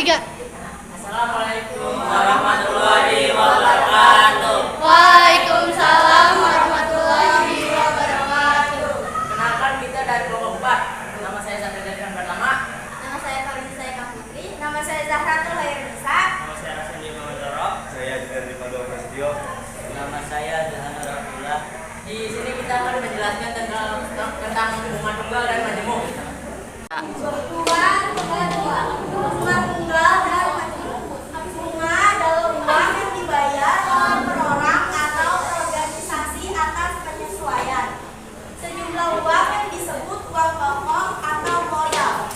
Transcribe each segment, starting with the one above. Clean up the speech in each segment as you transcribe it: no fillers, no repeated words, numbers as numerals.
3. Assalamualaikum warahmatullahi wabarakatuh. Waalaikumsalam warahmatullahi wabarakatuh. Kenalkan, kita dari kelompok 4. Nama saya Satria Dari pertama. Nama saya Farid Sayaka Putri. Nama saya Zahratul Hairunisa. Nama saya Rasandi Muhammad Dorok. Saya Jendri Pandu Prasetyo. Nama saya Jahan Rahula. Di sini kita akan menjelaskan tentang hubungan tunggal dan majemuk. Bunga tunggal dan majemuk. Bunga adalah uang yang dibayar per orang atau organisasi atas penyesuaian. Sejumlah uang yang disebut uang pokok atau modal.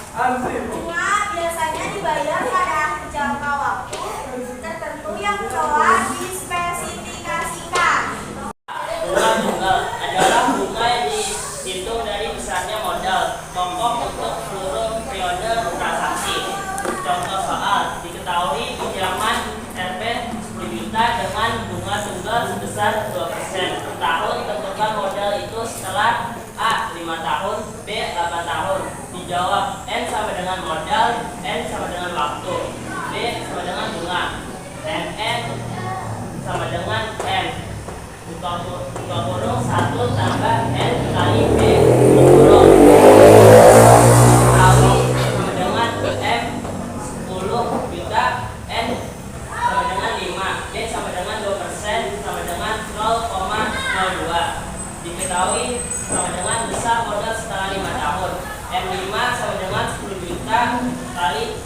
Bunga biasanya dibayar pada akhir jangka waktu tertentu yang telah dispesifikasikan. Bunga tunggal adalah bunga yang dihitung dari besarnya modal pokok untuk seluruh periode transaksi. Contoh soal, diketahui pinjaman Rp 10 juta dengan bunga tunggal sebesar 2% per tahun. Tentukan modal itu setelah A. 5 tahun, B. 8 tahun. Dijawab, N sama dengan modal, N sama dengan waktu, B sama dengan bunga, N sama dengan N. Buka kurung 1 tambah N kali B kurung kali sama dengan M 10 juta, N sama dengan 5, B sama dengan 2% sama dengan 0,02. Diketahui sama dengan besar modal setelah 5 tahun. M5 sama dengan 10 juta kali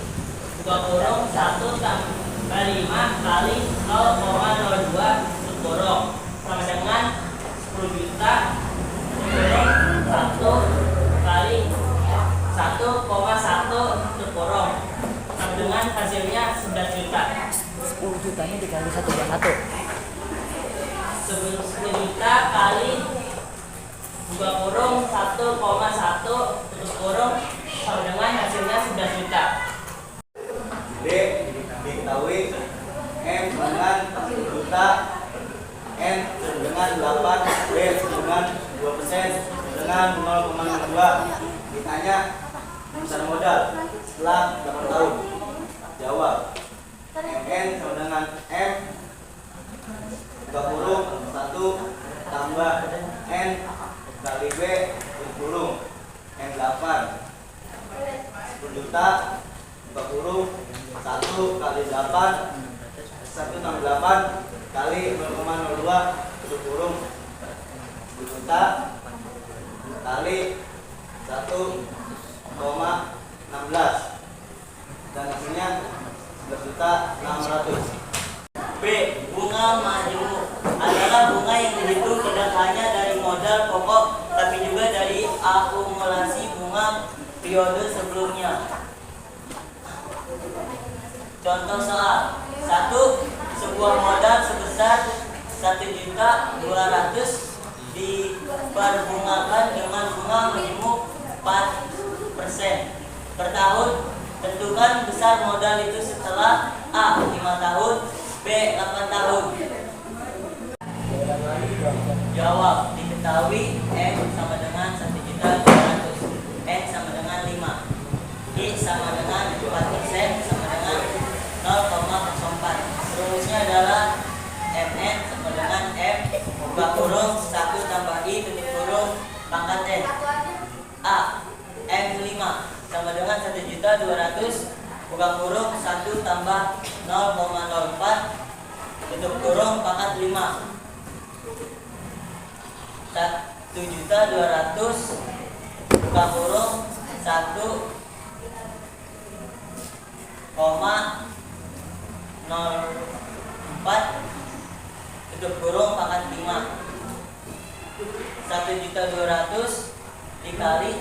buka kurung 1 tambah 5 kali 0,02 tutup kurung sama dengan 10 juta kurung 1 kali 1,1 tutup kurung sama dengan hasilnya 11 juta. 10 jutanya dikali 1,1. 10 juta kali buka kurung 1,1 tutup kurung sama dengan hasilnya 11 juta. D. Diketahui M dengan 10 juta, N dengan 8, B dengan 2% dengan 0,02. Ditanya besar modal setelah 8 tahun. Jawab, MN sama dengan M buka kurung 1 tambah N kali B tutup kurung N8 10 juta buka kurung 1 kali 8 1 tambah 8 kali 0,02 tutup kurung 10 juta kali 1,16 dan hasilnya 11.600. B. Bunga majemuk adalah bunga yang dihitung tidak hanya dari modal pokok tapi juga dari akumulasi bunga periode sebelumnya. Contoh soal 1. Sebuah modal sebesar 1.200.000 diperbungakan dengan bunga majemuk 4% per tahun. Tentukan besar modal itu setelah A. 5 tahun, B. 8 tahun. Jawab, diketahui M sama dengan 1.200.000, N sama dengan 5, I sama dengan 4% sama dengan 0,04. Rumusnya adalah MN sama dengan M buka kurung 1 tambah I tutup kurung pangkat N. A. M5 sama dengan 1.200.000 buka kurung 1 tambah 0,04 tutup kurung pangkat 5. 1.200.000 buka kurung 1,04 tutup kurung pangkat 5. 1.200.000 dikali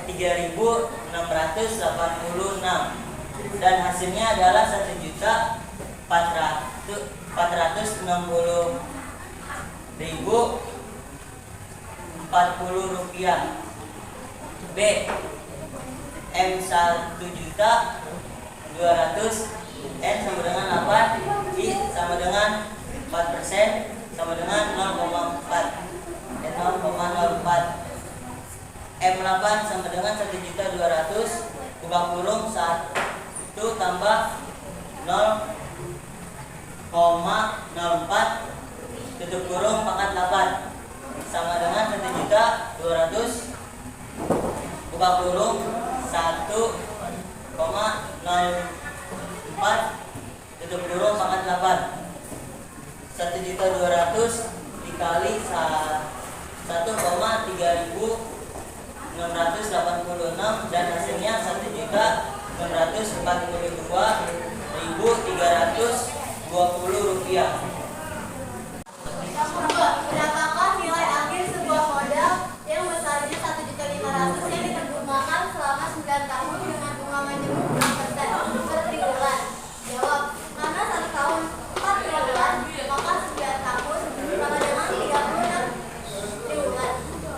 3.686 dan hasilnya adalah 1.460.040 rupiah. B. M1.200.000, N sama dengan 8, I sama dengan 4%, sama dengan 0,04. M8 sama dengan 1.200 buka kurung 1 tambah 0,04 tutup kurung pangkat 8 sama dengan 1.200 buka kurung 1,04 tutup kurung pangkat 8. 1.200 dikali 1,3686 dan hasilnya 1.642.320 rupiah. Yang kedua, berapakah nilai akhir sebuah modal yang besarnya 1.500.000 yang diterjemahkan selama 9 tahun dengan bunga majemuk 6% per triwulan? Jawab, karena 1 tahun 4 triwulan, maka 9 tahun sama dengan 36 triwulan.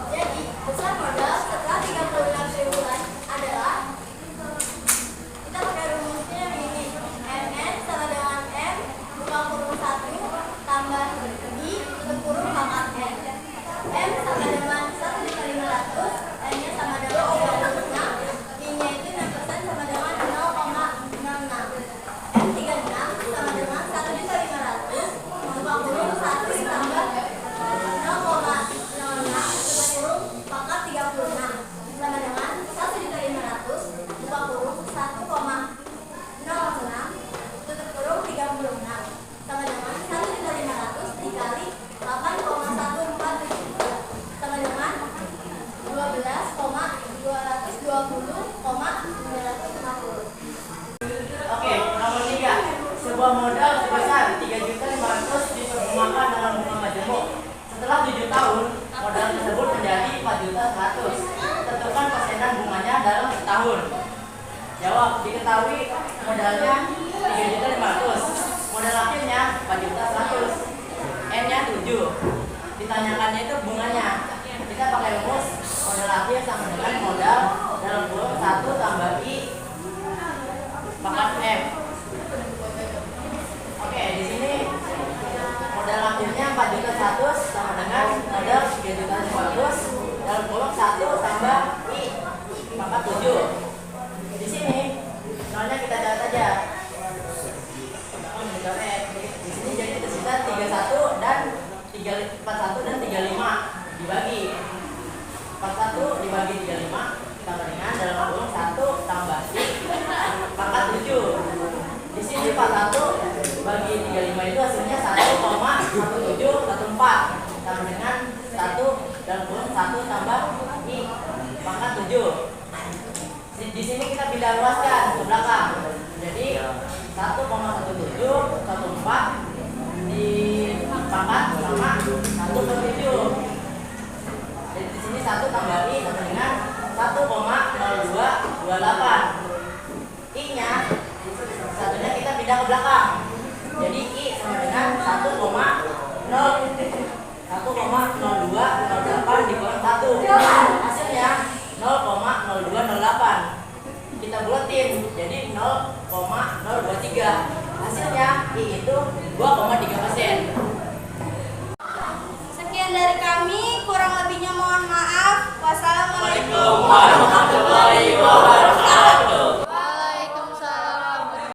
Jadi, besar modal setelah 36 triwulan adalah, kita pakai rumusnya begini, MN sama dengan M buka kurung 1 tambah I tutup kurung pangkat N. M sama dengan 1.500, N-nya sama dengan 36, I-nya itu 6% sama dengan 0,66. M 36 sama dengan 1.500, buka kurung 1 ditambah 0,06 tutup kurung pangkat 36 sama dengan 1.500, buka kurung 1,06 tutup kurung 36 sama dengan 1.500 dikali 8,147 sama dengan 12,220,950. Oke, nomor 3. Sebuah modal sebesar 3.500.000 diterjemahkan dalam bunga majemuk. Setelah 7 tahun, modal tersebut menjadi 4.100.000. Tentukan persenan bunganya dalam setahun. Jawab, diketahui modalnya 3.500.000. Modal akhirnya 4.100.000. N-nya 7. Ditanyakannya itu bunganya. Kita pakai rumus modal akhir sama dengan modal dalam kurung 1 tambah I pangkat M. Oke, di sini modal akhirnya 4.100.000 sama dengan modal 3.500.000 dalam kurung 1 tambah I pangkat 7. Di sini nolnya kita catat aja. Di sini jadi tersisa 31 dan 41 dan 35 dibagi 41 dibagi 35 sama dengan dalam kurung 1 tambah I pangkat 7. Di sini 41 bagi 35 itu hasilnya 1,1714 sama dengan 1 dalam kurung 1 tambah I pangkat 7. Di sini kita pindah luaskan ke belakang. Jadi 1,1714 dipangkat sama 1/7. Jadi di sini 1 tambah I sama dengan 1,0228. I-nya satunya kita pindah ke belakang. Jadi I sama dengan 1,0208 dikurang 1. Hasilnya 0,0208. Kita buletin jadi 0,023. Hasilnya I itu 2,3%. Sekian dari kami, kurang lebihnya mohon maaf. Wassalamualaikum Waalaikumsalam warahmatullahi wabarakatuh.